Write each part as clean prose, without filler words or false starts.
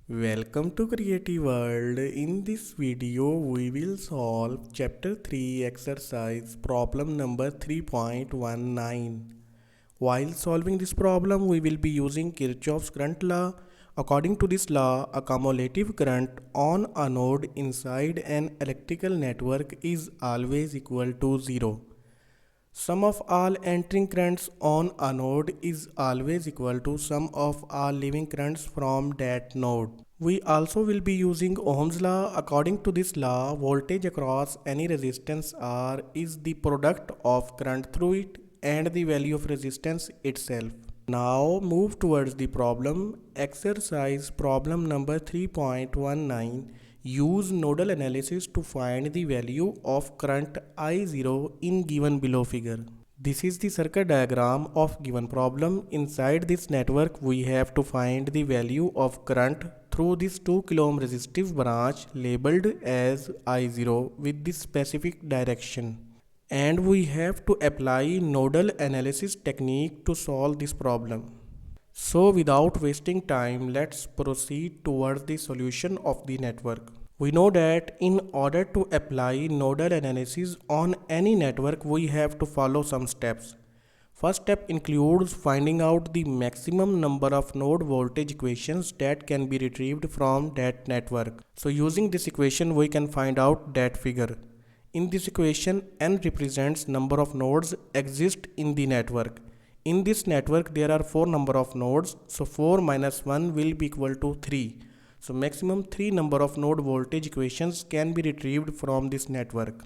Welcome to Creative World. In this video, we will solve Chapter 3 exercise problem number 3.19. While solving this problem, we will be using Kirchoff's current law. According to this law, a cumulative current on a node inside an electrical network is always equal to 0. Sum of all entering currents on a node is always equal to sum of all leaving currents from that node. We also will be using Ohm's law. According to this law, voltage across any resistance R is the product of current through it and the value of resistance itself. Now move towards the problem. Exercise problem number 3.19. Use nodal analysis to find the value of current I0 in given below figure. This is the circuit diagram of given problem. Inside this network, we have to find the value of current through this 2 kilo ohm resistive branch labeled as I0 with this specific direction. And we have to apply nodal analysis technique to solve this problem. So without wasting time, let's proceed towards the solution of the network. We know that in order to apply nodal analysis on any network, we have to follow some steps. First step includes finding out the maximum number of node voltage equations that can be retrieved from that network. So using this equation, we can find out that figure. In this equation, n represents number of nodes exist in the network. In this network, there are 4 number of nodes, so 4 minus 1 will be equal to 3. So maximum 3 number of node voltage equations can be retrieved from this network.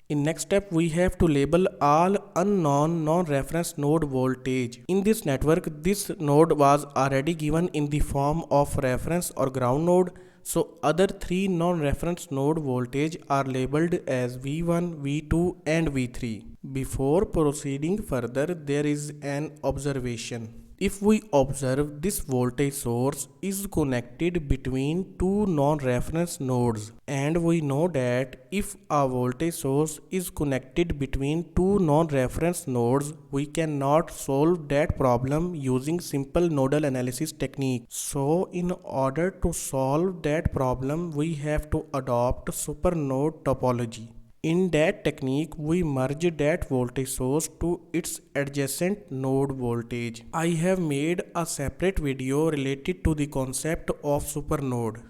In next step, we have to label all unknown non-reference node voltage. In this network, this node was already given in the form of reference or ground node. So other 3 non-reference node voltage are labeled as V1, V2 and V3. Before proceeding further, there is an observation. If we observe, this voltage source is connected between two non-reference nodes, and we know that if a voltage source is connected between two non-reference nodes, we cannot solve that problem using simple nodal analysis technique. So in order to solve that problem, we have to adopt supernode topology. In that technique, we merge that voltage source to its adjacent node voltage. I have made a separate video related to the concept of supernode.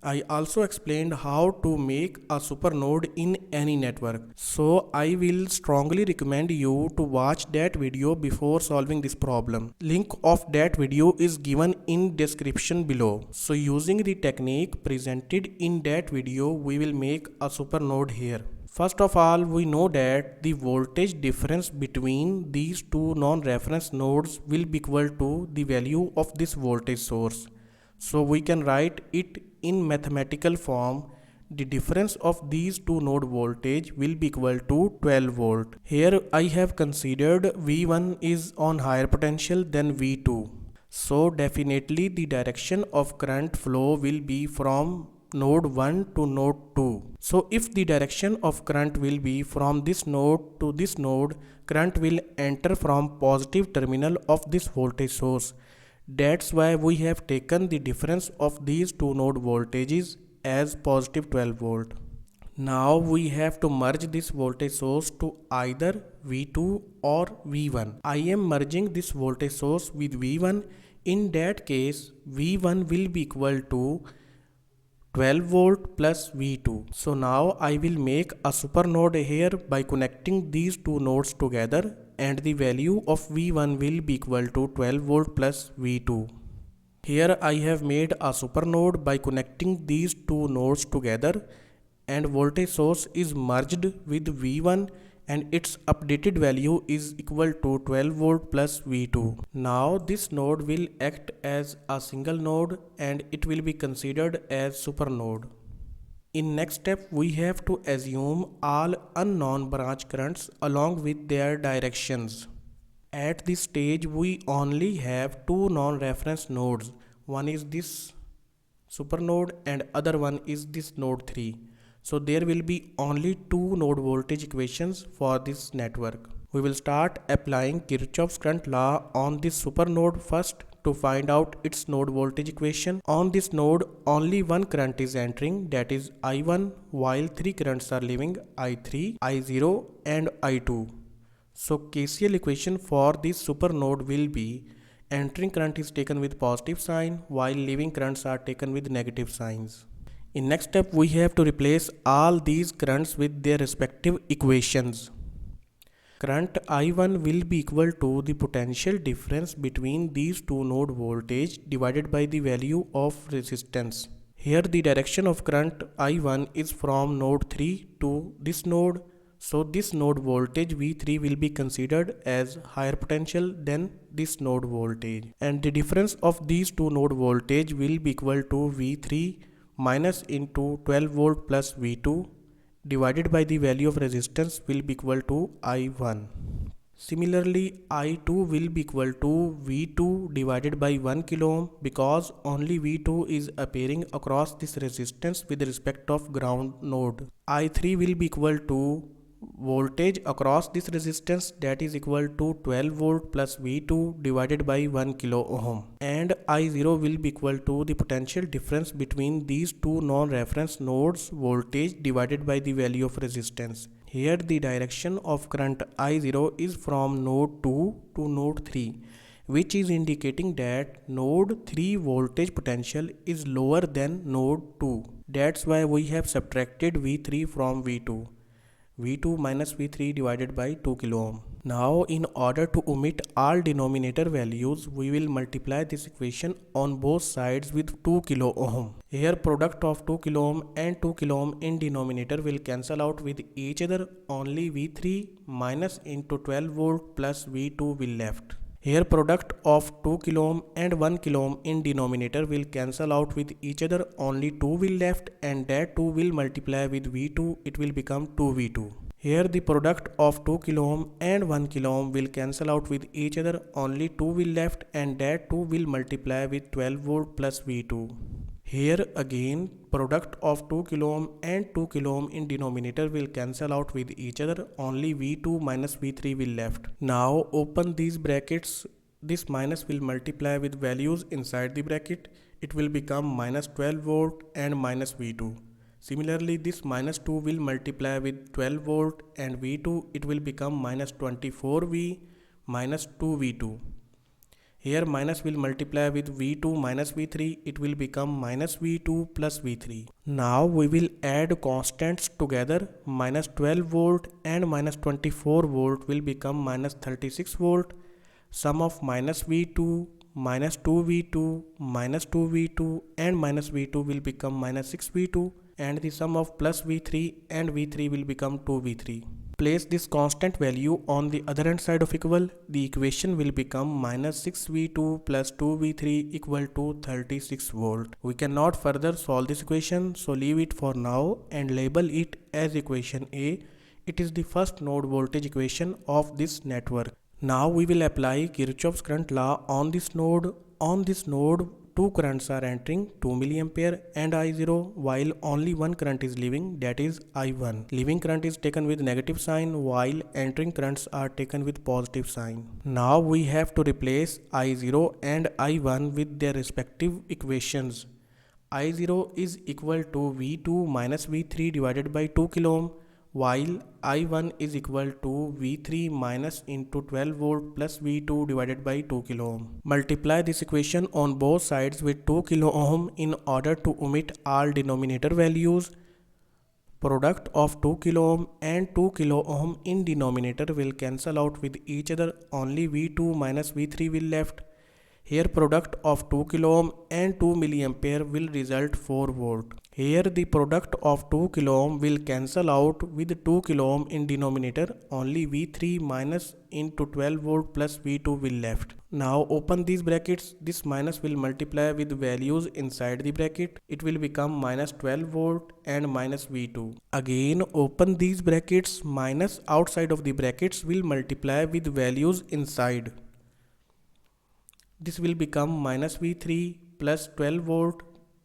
I also explained how to make a supernode in any network. So I will strongly recommend you to watch that video before solving this problem. Link of that video is given in description below. So using the technique presented in that video, we will make a supernode here. First of all, we know that the voltage difference between these two non-reference nodes will be equal to the value of this voltage source. So we can write it in mathematical form. The difference of these two node voltage will be equal to 12 volt. Here I have considered V1 is on higher potential than V2. So definitely the direction of current flow will be from node 1 to node 2. So if the direction of current will be from this node to this node, current will enter from positive terminal of this voltage source. That's why we have taken the difference of these two node voltages as positive 12 volt. Now we have to merge this voltage source to either V2 or V1. I am merging this voltage source with V1. In that case, V1 will be equal to 12 volt plus V2. So now I will make a supernode here by connecting these two nodes together, and the value of V1 will be equal to 12 volt plus V2. Here I have made a supernode by connecting these two nodes together, and voltage source is merged with V1 and its updated value is equal to 12 volt plus V2. Now this node will act as a single node and it will be considered as supernode. In next step, we have to assume all unknown branch currents along with their directions. At this stage, we only have two non-reference nodes. One is this supernode and other one is this node 3. So there will be only two node voltage equations for this network. We will start applying Kirchoff's current law on this supernode first to find out its node voltage equation. On this node, only one current is entering, that is I1, while three currents are leaving, I3, I0 and I2. So KCL equation for this super node will be entering current is taken with positive sign while leaving currents are taken with negative signs. In next step, we have to replace all these currents with their respective equations. Current I1 will be equal to the potential difference between these two node voltage divided by the value of resistance. Here the direction of current I1 is from node 3 to this node. So this node voltage V3 will be considered as higher potential than this node voltage. And the difference of these two node voltage will be equal to V3 minus into 12 volt plus V2 divided by the value of resistance will be equal to I1. Similarly, I2 will be equal to V2 divided by 1 kilo ohm because only V2 is appearing across this resistance with respect of ground node. I3 will be equal to voltage across this resistance, that is equal to 12 volt plus V2 divided by 1 kilo ohm, and I0 will be equal to the potential difference between these two non-reference nodes voltage divided by the value of resistance. Here the direction of current I0 is from node 2 to node 3, which is indicating that node 3 voltage potential is lower than node 2. That's why we have subtracted V3 from V2. V2 minus V3 divided by 2 kilo ohm. Now in order to omit all denominator values, we will multiply this equation on both sides with 2 kilo ohm. Here product of 2 kilo ohm and 2 kilo ohm in denominator will cancel out with each other. Only V3 minus into 12 volt plus V2 will left. Here product of 2 kilo ohm and 1 kilo ohm in denominator will cancel out with each other, only 2 will left, and that 2 will multiply with V2, it will become 2V2. Here the product of 2 kilo ohm and 1 kilo ohm will cancel out with each other, only 2 will left, and that 2 will multiply with 12 volt plus V2. Here again product of 2 kilo ohm and 2 kilo ohm in denominator will cancel out with each other, only V2 minus V3 will left. Now open these brackets, this minus will multiply with values inside the bracket, it will become minus 12 volt and minus V2. Similarly, this minus 2 will multiply with 12 volt and V2, it will become minus 24V minus 2V2. Here minus will multiply with V2 minus V3, it will become minus V2 plus V3. Now we will add constants together, minus 12 volt and minus 24 volt will become minus 36 volt. Sum of minus V2, minus 2V2, minus 2V2 and minus V2 will become minus 6V2, and the sum of plus V3 and V3 will become 2V3. Place this constant value on the other hand side of equal, the equation will become minus 6V2 plus 2V3 equal to 36 volt. We cannot further solve this equation, so leave it for now and label it as equation A. It is the first node voltage equation of this network. Now we will apply Kirchoff's current law on this node. On this node, two currents are entering, 2 mA and I0, while only one current is leaving, that is I1. Leaving current is taken with negative sign while entering currents are taken with positive sign. Now we have to replace I0 and I1 with their respective equations. I0 is equal to V2 minus V3 divided by 2 kilo ohm, while I1 is equal to V3 minus into 12 volt plus V2 divided by 2 kilo ohm. Multiply this equation on both sides with 2 kilo ohm in order to omit all denominator values. Product of 2 kilo ohm and 2 kilo ohm in denominator will cancel out with each other, only V2 minus V3 will left. Here product of 2 kilo ohm and 2 milliampere will result 4 volt. Here the product of 2 kilo ohm will cancel out with 2 kilo ohm in denominator, only V3 minus into 12 volt plus V2 will left. Now open these brackets, this minus will multiply with values inside the bracket, it will become minus 12 volt and minus V2. Again open these brackets, minus outside of the brackets will multiply with values inside. This will become minus V3 plus 12 volt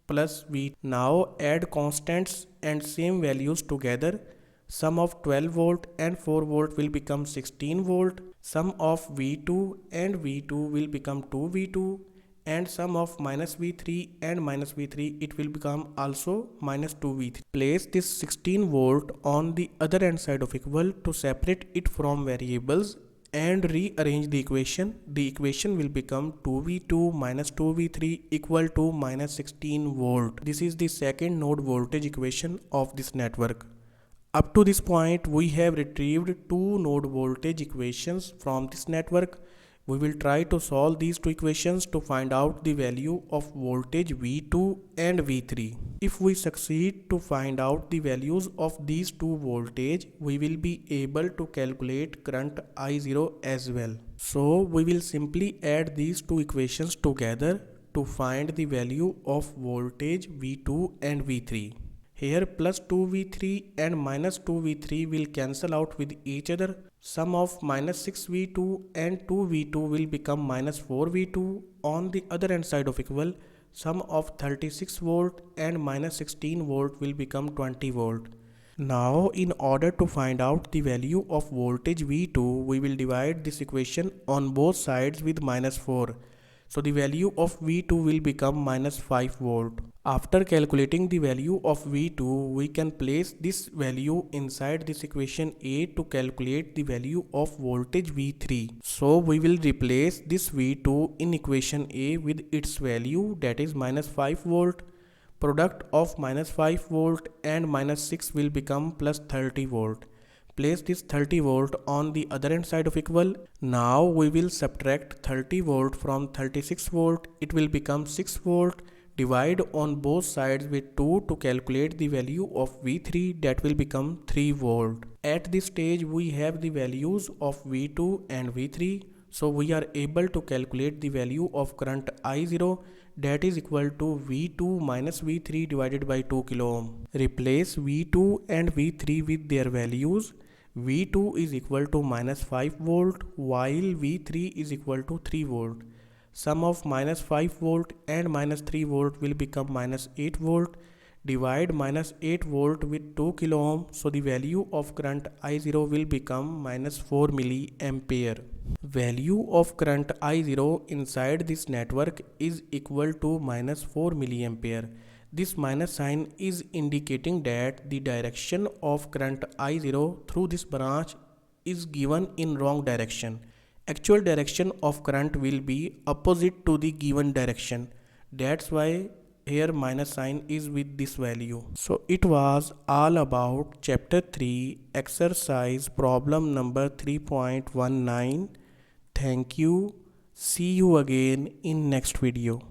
plus V. Now add constants and same values together. Sum of 12 volt and 4 volt will become 16 volt. Sum of V2 and V2 will become 2V2, and sum of minus v3 and minus v3, it will become also minus 2v3. Place this 16 volt on the other hand side of equal to separate it from variables and rearrange the equation. The equation will become 2v2 minus 2v3 equal to minus 16 volt. This is the second node voltage equation of this network. Up to this point, we have retrieved two node voltage equations from this network. We will try to solve these two equations to find out the value of voltage V2 and V3. If we succeed to find out the values of these two voltage, we will be able to calculate current I0 as well. So we will simply add these two equations together to find the value of voltage V2 and V3. Here plus 2v3 and minus 2v3 will cancel out with each other. Sum of minus 6v2 and 2v2 will become minus 4v2. On the other hand side of equal, sum of 36 volt and minus 16 volt will become 20 volt. Now in order to find out the value of voltage V2, we will divide this equation on both sides with minus 4. So the value of V2 will become minus 5 volt. After calculating the value of V2, we can place this value inside this equation A to calculate the value of voltage V3. So we will replace this V2 in equation A with its value, that is minus 5 volt. Product of minus 5 volt and minus 6 will become plus 30 volt. Place this 30 volt on the other hand side of equal. Now we will subtract 30 volt from 36 volt. It will become 6 volt. Divide on both sides with 2 to calculate the value of V3, that will become 3 volt. At this stage we have the values of V2 and V3. So we are able to calculate the value of current I0, that is equal to V2 minus V3 divided by 2 kilo ohm. Replace V2 and V3 with their values. V2 is equal to minus 5 volt while V3 is equal to 3 volt. Sum of minus 5 volt and minus 3 volt will become minus 8 volt. Divide minus 8 volt with 2 kilo ohm. So the value of current I0 will become minus 4 milliampere. Value of current I0 inside this network is equal to minus 4 milliampere. This minus sign is indicating that the direction of current I0 through this branch is given in wrong direction. Actual direction of current will be opposite to the given direction. That's why here minus sign is with this value. So it was all about chapter 3 exercise problem number 3.19. Thank you. See you again in next video.